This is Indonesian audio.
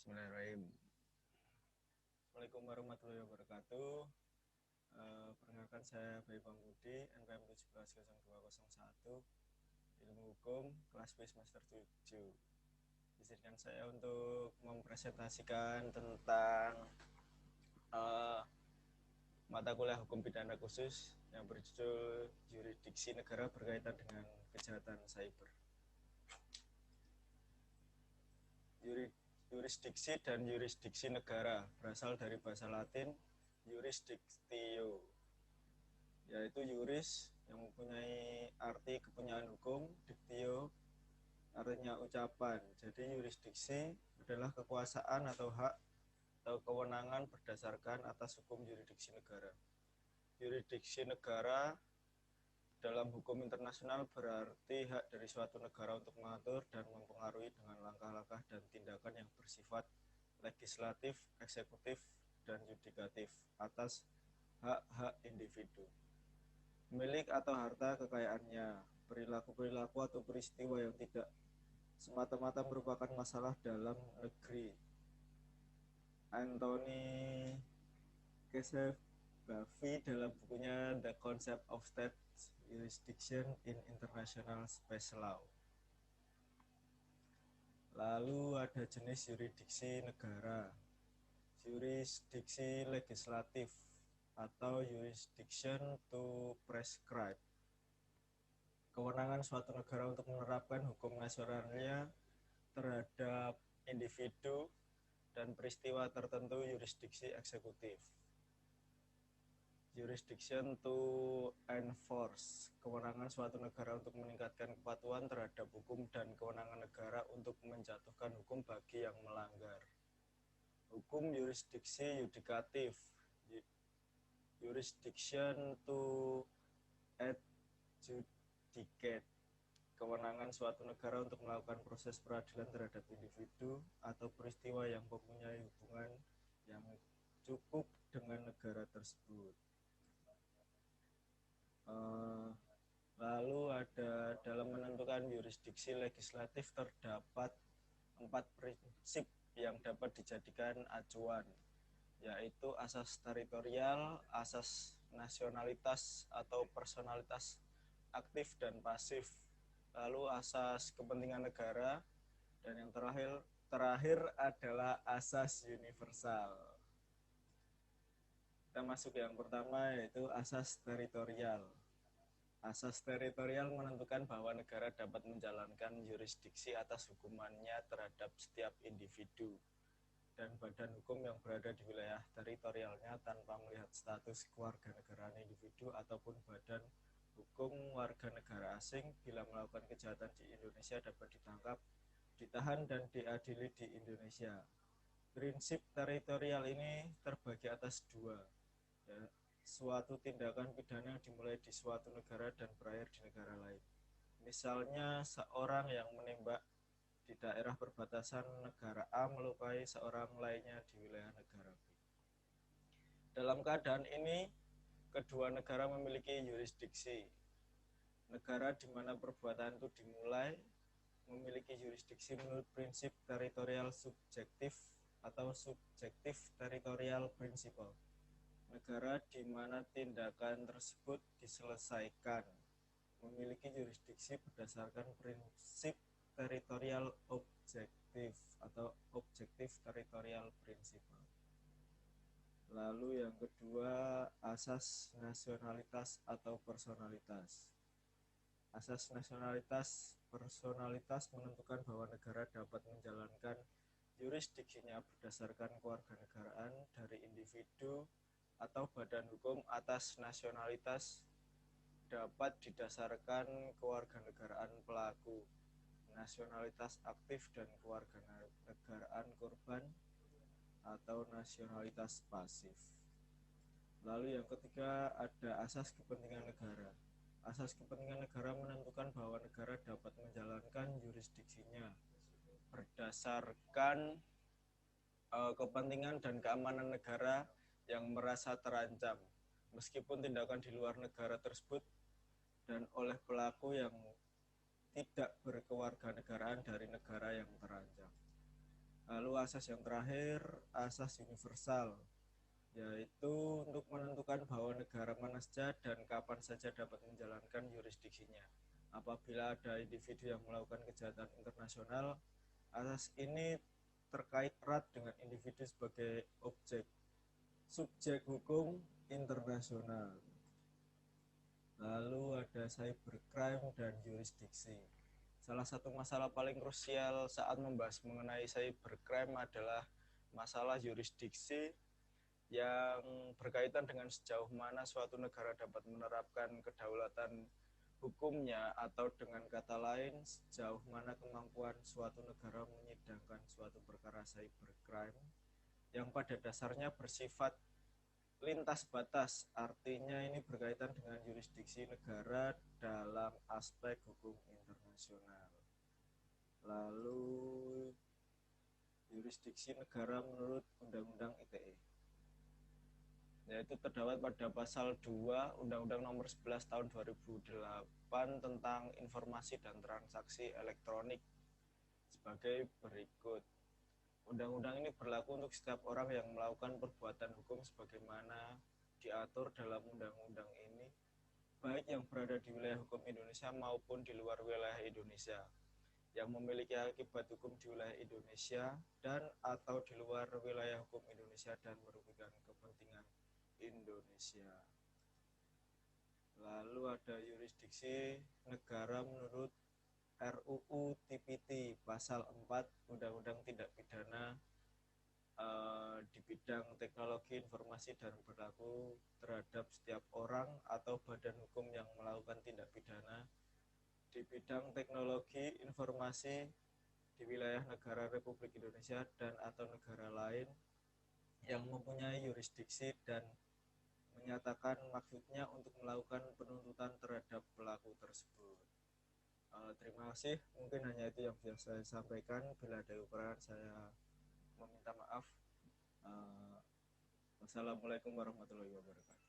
Bismillahirrahmanirrahim. Assalamualaikum warahmatullahi wabarakatuh. Perkenalkan saya Bayi Pambudi, NPM 170201, Ilmu Hukum, kelas B semester 7. Izinkan saya untuk mempresentasikan tentang mata kuliah hukum pidana khusus yang berjudul Yurisdiksi Negara berkaitan dengan kejahatan cyber. Yurisdiksi dan yurisdiksi negara berasal dari bahasa Latin jurisdictio, yaitu yuris yang mempunyai arti kepunyaan hukum, dictio artinya ucapan. Jadi yurisdiksi adalah kekuasaan atau hak atau kewenangan berdasarkan atas hukum yurisdiksi negara. Yurisdiksi negara dalam hukum internasional berarti hak dari suatu negara untuk mengatur dan mempengaruhi dengan langkah-langkah dan tindakan yang bersifat legislatif, eksekutif, dan yudikatif atas hak-hak individu. Milik atau harta kekayaannya, perilaku-perilaku atau peristiwa yang tidak semata-mata merupakan masalah dalam negeri. Anthony Kesef-Bavi dalam bukunya The Concept of State Jurisdiction in International Space Law. Lalu ada jenis yurisdiksi negara, yurisdiksi legislatif atau jurisdiction to prescribe. Kewenangan suatu negara untuk menerapkan hukum nasionalnya terhadap individu dan peristiwa tertentu. Yurisdiksi eksekutif, jurisdiction to enforce, kewenangan suatu negara untuk meningkatkan kepatuhan terhadap hukum dan kewenangan negara untuk menjatuhkan hukum bagi yang melanggar. Hukum yurisdiksi yudikatif, jurisdiction to adjudicate, kewenangan suatu negara untuk melakukan proses peradilan terhadap individu atau peristiwa yang mempunyai hubungan yang cukup dengan negara tersebut. Lalu ada dalam menentukan yurisdiksi legislatif terdapat 4 prinsip yang dapat dijadikan acuan, yaitu asas teritorial, asas nasionalitas atau personalitas aktif dan pasif, lalu asas kepentingan negara, dan yang terakhir adalah asas universal. Kita masuk yang pertama, yaitu asas teritorial. Asas teritorial menentukan bahwa negara dapat menjalankan yurisdiksi atas hukumannya terhadap setiap individu dan badan hukum yang berada di wilayah teritorialnya tanpa melihat status kewarganegaraan individu ataupun badan hukum warga negara asing. Bila melakukan kejahatan di Indonesia dapat ditangkap, ditahan, dan diadili di Indonesia. Prinsip teritorial ini terbagi atas 2, ya, suatu tindakan pidana yang dimulai di suatu negara dan berakhir di negara lain. Misalnya seorang yang menembak di daerah perbatasan negara A melukai seorang lainnya di wilayah negara B. Dalam keadaan ini, kedua negara memiliki yurisdiksi. Negara di mana perbuatan itu dimulai memiliki yurisdiksi menurut prinsip teritorial subjektif atau subjektif teritorial principle. Negara di mana tindakan tersebut diselesaikan memiliki yurisdiksi berdasarkan prinsip teritorial objektif atau objektif teritorial principle. Lalu yang kedua, asas nasionalitas atau personalitas. Asas nasionalitas personalitas menentukan bahwa negara dapat menjalankan yurisdiksinya berdasarkan kewarganegaraan dari individu atau badan hukum atas nasionalitas dapat didasarkan kewarganegaraan pelaku, nasionalitas aktif, dan kewarganegaraan korban atau nasionalitas pasif. Lalu yang ketiga ada asas kepentingan negara. Asas kepentingan negara menentukan bahwa negara dapat menjalankan yurisdiksinya berdasarkan kepentingan dan keamanan negara yang merasa terancam, meskipun tindakan di luar negara tersebut dan oleh pelaku yang tidak berkewarganegaraan dari negara yang terancam. Lalu asas yang terakhir, asas universal, yaitu untuk menentukan bahwa negara mana saja dan kapan saja dapat menjalankan yurisdiksinya. Apabila ada individu yang melakukan kejahatan internasional, asas ini terkait erat dengan individu sebagai subjek hukum internasional. Lalu ada cybercrime dan yurisdiksi. Salah satu masalah paling krusial saat membahas mengenai cybercrime adalah masalah yurisdiksi yang berkaitan dengan sejauh mana suatu negara dapat menerapkan kedaulatan hukumnya, atau dengan kata lain sejauh mana kemampuan suatu negara menyidangkan suatu perkara cybercrime yang pada dasarnya bersifat lintas batas, artinya ini berkaitan dengan yurisdiksi negara dalam aspek hukum internasional. Lalu yurisdiksi negara menurut Undang-Undang ITE, yaitu terdapat pada pasal 2 Undang-Undang Nomor 11 Tahun 2008 tentang informasi dan transaksi elektronik sebagai berikut. Undang-undang ini berlaku untuk setiap orang yang melakukan perbuatan hukum sebagaimana diatur dalam undang-undang ini, baik yang berada di wilayah hukum Indonesia maupun di luar wilayah Indonesia, yang memiliki akibat hukum di wilayah Indonesia dan atau di luar wilayah hukum Indonesia dan merugikan kepentingan Indonesia. Lalu ada yurisdiksi negara menurut RUU TPT pasal 4 Undang-Undang Tindak Pidana di bidang teknologi informasi dan berlaku terhadap setiap orang atau badan hukum yang melakukan tindak pidana di bidang teknologi informasi di wilayah negara Republik Indonesia dan atau negara lain yang mempunyai yurisdiksi dan menyatakan maksudnya untuk melakukan penuntutan terhadap pelaku tersebut. Terima kasih, mungkin hanya itu yang bisa saya sampaikan. Bila ada kekurangan saya meminta maaf. Wassalamualaikum warahmatullahi wabarakatuh.